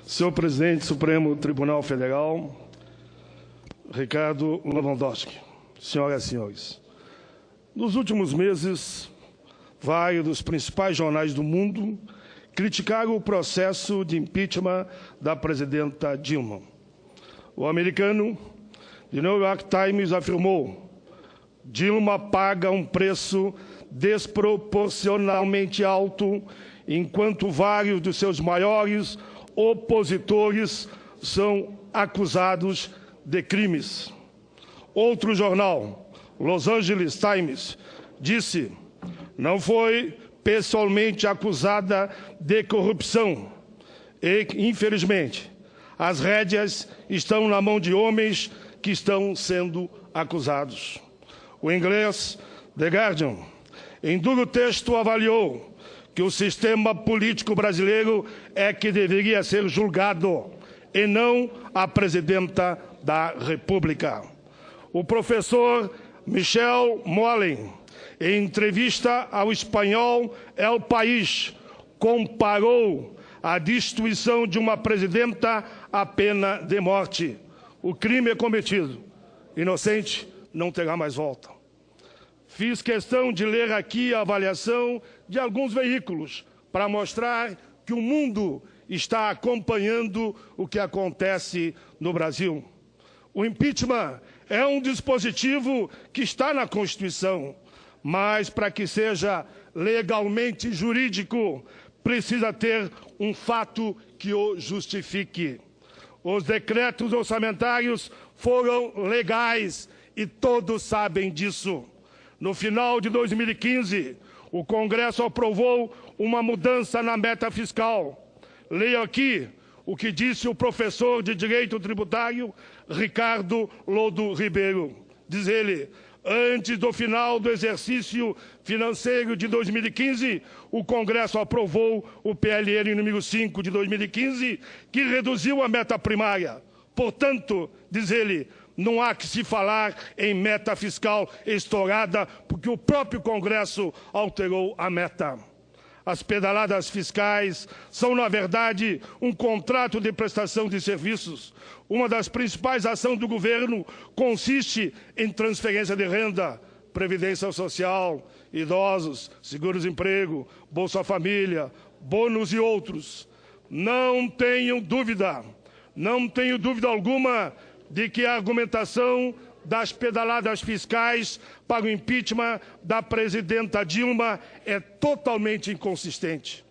Senhor Presidente do Supremo Tribunal Federal, Ricardo Lewandowski, senhoras e senhores, nos últimos meses, vários dos principais jornais do mundo criticaram o processo de impeachment da presidenta Dilma. O americano The New York Times afirmou: Dilma paga um preço desproporcionalmente alto, enquanto vários dos seus maiores opositores são acusados de crimes. Outro jornal, Los Angeles Times, disse: não foi pessoalmente acusada de corrupção e, infelizmente, as rédeas estão na mão de homens que estão sendo acusados. O inglês The Guardian, em duro texto, avaliou que o sistema político brasileiro é que deveria ser julgado e não a presidenta da República. O professor Michel Molen, em entrevista ao espanhol El País, comparou a destituição de uma presidenta à pena de morte. O crime é cometido, inocente não terá mais volta. Fiz questão de ler aqui a avaliação de alguns veículos para mostrar que o mundo está acompanhando o que acontece no Brasil. O impeachment é um dispositivo que está na Constituição, mas para que seja legalmente jurídico, precisa ter um fato que o justifique. Os decretos orçamentários foram legais e todos sabem disso. No final de 2015, o Congresso aprovou uma mudança na meta fiscal. Leio aqui o que disse o professor de Direito Tributário, Ricardo Lodo Ribeiro. Diz ele: antes do final do exercício financeiro de 2015, o Congresso aprovou o PLN número 5 de 2015, que reduziu a meta primária. Portanto, diz ele, não há que se falar em meta fiscal estourada, porque o próprio Congresso alterou a meta. As pedaladas fiscais são, na verdade, um contrato de prestação de serviços. Uma das principais ações do governo consiste em transferência de renda, previdência social, idosos, seguro-desemprego, Bolsa Família, bônus e outros. Não tenho dúvida alguma de que a argumentação das pedaladas fiscais para o impeachment da presidenta Dilma é totalmente inconsistente.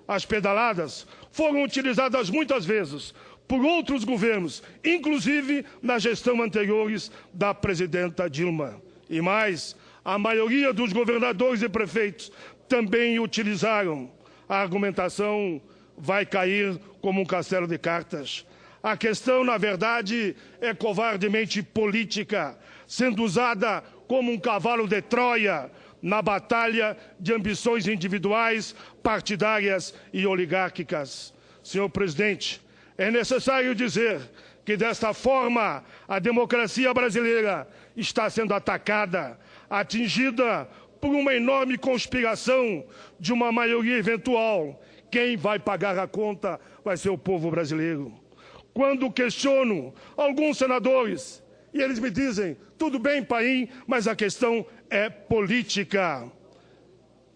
As pedaladas foram utilizadas muitas vezes por outros governos, inclusive na gestão anteriores da presidenta Dilma. E mais, a maioria dos governadores e prefeitos também utilizaram. A argumentação vai cair como um castelo de cartas. A questão, na verdade, é covardemente política, sendo usada como um cavalo de Troia na batalha de ambições individuais, partidárias e oligárquicas. Senhor presidente, é necessário dizer que, desta forma, a democracia brasileira está sendo atacada, atingida por uma enorme conspiração de uma maioria eventual. Quem vai pagar a conta vai ser o povo brasileiro. Quando questiono alguns senadores, e eles me dizem, tudo bem, Paim, mas a questão é política.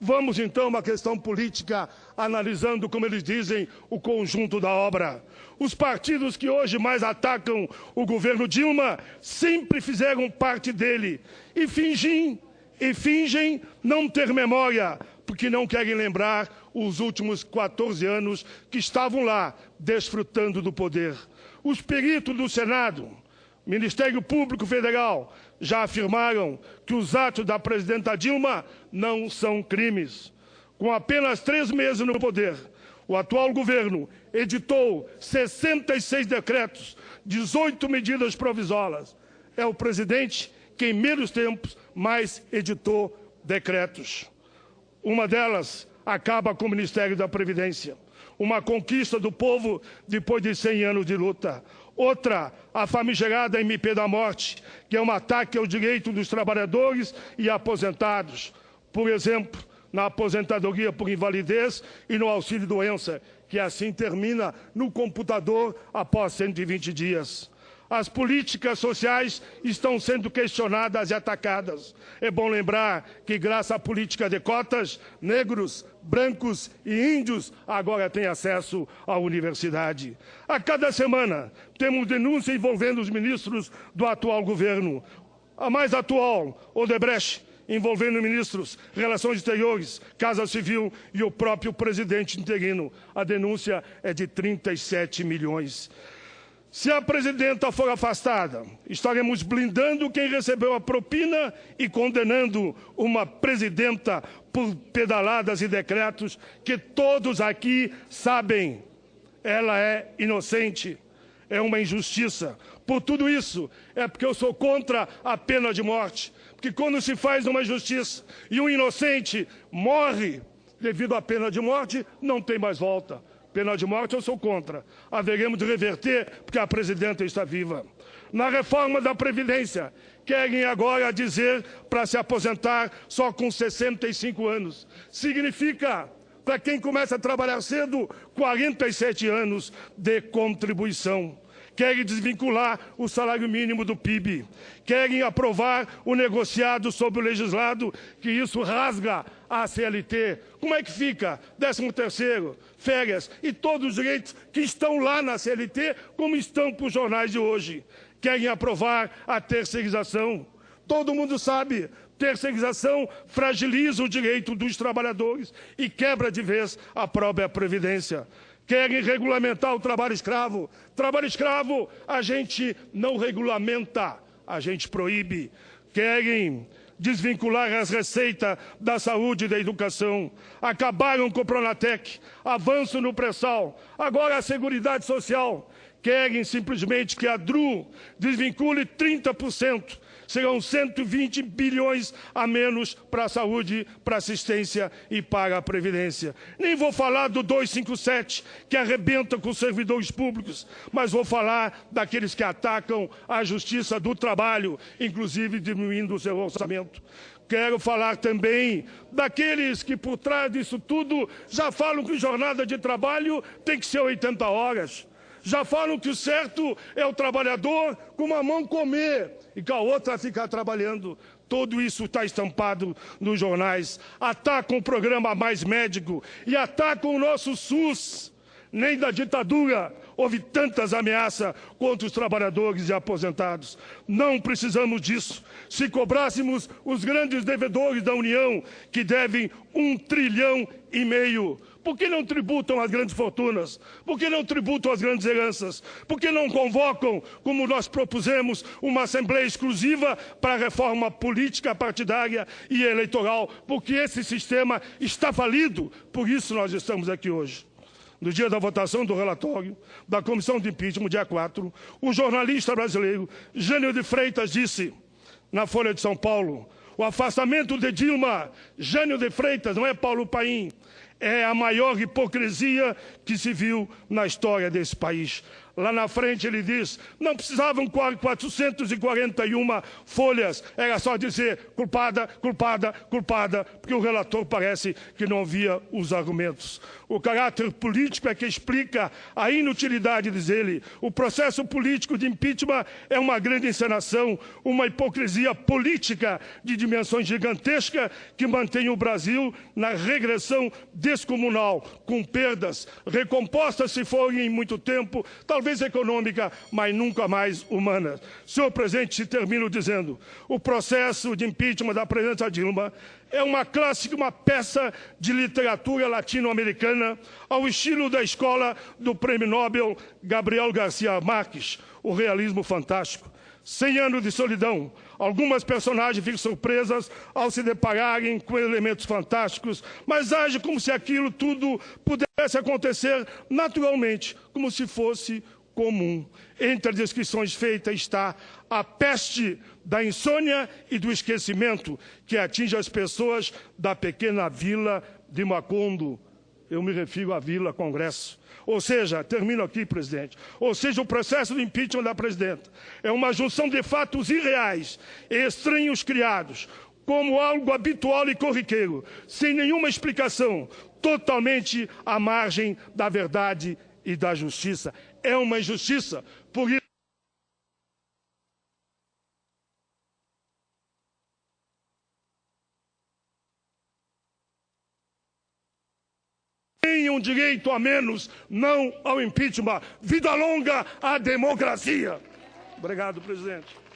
Vamos, então, a uma questão política, analisando, como eles dizem, o conjunto da obra. Os partidos que hoje mais atacam o governo Dilma sempre fizeram parte dele e fingem não ter memória, porque não querem lembrar os últimos 14 anos que estavam lá, desfrutando do poder. Os peritos do Senado, Ministério Público Federal, já afirmaram que os atos da presidenta Dilma não são crimes. Com apenas 3 meses no poder, o atual governo editou 66 decretos, 18 medidas provisórias. É o presidente que, em menos tempo, mais editou decretos. Uma delas acaba com o Ministério da Previdência, uma conquista do povo depois de 100 anos de luta. Outra, a famigerada MP da Morte, que é um ataque ao direito dos trabalhadores e aposentados. Por exemplo, na aposentadoria por invalidez e no auxílio-doença, que que assim termina no computador após 120 dias. As políticas sociais estão sendo questionadas e atacadas. É bom lembrar que, graças à política de cotas, negros, brancos e índios agora têm acesso à universidade. A cada semana, temos denúncias envolvendo os ministros do atual governo. A mais atual, Odebrecht, envolvendo ministros, Relações Exteriores, Casa Civil e o próprio presidente interino. A denúncia é de 37 milhões. Se a presidenta for afastada, estaremos blindando quem recebeu a propina e condenando uma presidenta por pedaladas e decretos que todos aqui sabem. Ela é inocente, é uma injustiça. Por tudo isso, é porque eu sou contra a pena de morte. Porque quando se faz uma justiça e um inocente morre devido à pena de morte, não tem mais volta. Pena de morte eu sou contra. Haveremos de reverter porque a presidenta está viva. Na reforma da Previdência, querem agora dizer para se aposentar só com 65 anos. Significa, para quem começa a trabalhar cedo, 47 anos de contribuição. Querem desvincular o salário mínimo do PIB. Querem aprovar o negociado sobre o legislado, que isso rasga a CLT. Como é que fica? 13º, férias e todos os direitos que estão lá na CLT, como estão para os jornais de hoje. Querem aprovar a terceirização. Todo mundo sabe, terceirização fragiliza o direito dos trabalhadores e quebra de vez a própria Previdência. Querem regulamentar o trabalho escravo. Trabalho escravo a gente não regulamenta, a gente proíbe. Querem desvincular as receitas da saúde e da educação. Acabaram com o Pronatec, avanço no pré-sal, agora a Seguridade Social. Querem simplesmente que a DRU desvincule 30%. Serão 120 bilhões a menos para a saúde, para a assistência e para a previdência. Nem vou falar do 257, que arrebenta com os servidores públicos, mas vou falar daqueles que atacam a justiça do trabalho, inclusive diminuindo o seu orçamento. Quero falar também daqueles que, por trás disso tudo, já falam que jornada de trabalho tem que ser 80 horas. Já falam que o certo é o trabalhador com uma mão comer e com a outra ficar trabalhando. Tudo isso está estampado nos jornais. Atacam o programa Mais Médico e atacam o nosso SUS. Nem da ditadura houve tantas ameaças contra os trabalhadores e aposentados. Não precisamos disso. Se cobrássemos os grandes devedores da União, que devem 1,5 trilhão, por que não tributam as grandes fortunas? Por que não tributam as grandes heranças? Por que não convocam, como nós propusemos, uma Assembleia exclusiva para a reforma política, partidária e eleitoral? Porque esse sistema está falido, por isso nós estamos aqui hoje. No dia da votação do relatório da Comissão de Impeachment, dia 4, o jornalista brasileiro Jânio de Freitas disse, na Folha de São Paulo, o afastamento de Dilma, Jânio de Freitas, não é Paulo Paim, é a maior hipocrisia que se viu na história desse país. Lá na frente ele diz, não precisavam 441 folhas, era só dizer culpada, culpada, culpada, porque o relator parece que não via os argumentos. O caráter político é que explica a inutilidade, diz ele. O processo político de impeachment é uma grande encenação, uma hipocrisia política de dimensões gigantescas que mantém o Brasil na regressão descomunal, com perdas, recompostas se forem em muito tempo, talvez econômica, mas nunca mais humana. Senhor presidente, se termino dizendo, o processo de impeachment da presidenta Dilma é uma clássica, uma peça de literatura latino-americana ao estilo da escola do prêmio Nobel Gabriel Garcia Marques, o realismo fantástico. 100 anos de solidão. Algumas personagens ficam surpresas ao se depararem com elementos fantásticos, mas age como se aquilo tudo pudesse acontecer naturalmente, como se fosse comum. Entre as descrições feitas está a peste da insônia e do esquecimento que atinge as pessoas da pequena vila de Macondo. Eu me refiro à Vila Congresso. Ou seja, termino aqui, presidente, ou seja, o processo de impeachment da presidenta é uma junção de fatos irreais e estranhos criados, como algo habitual e corriqueiro, sem nenhuma explicação, totalmente à margem da verdade e da justiça. É uma injustiça, por isso tenham direito a menos, não ao impeachment. Vida longa à democracia. Obrigado, presidente.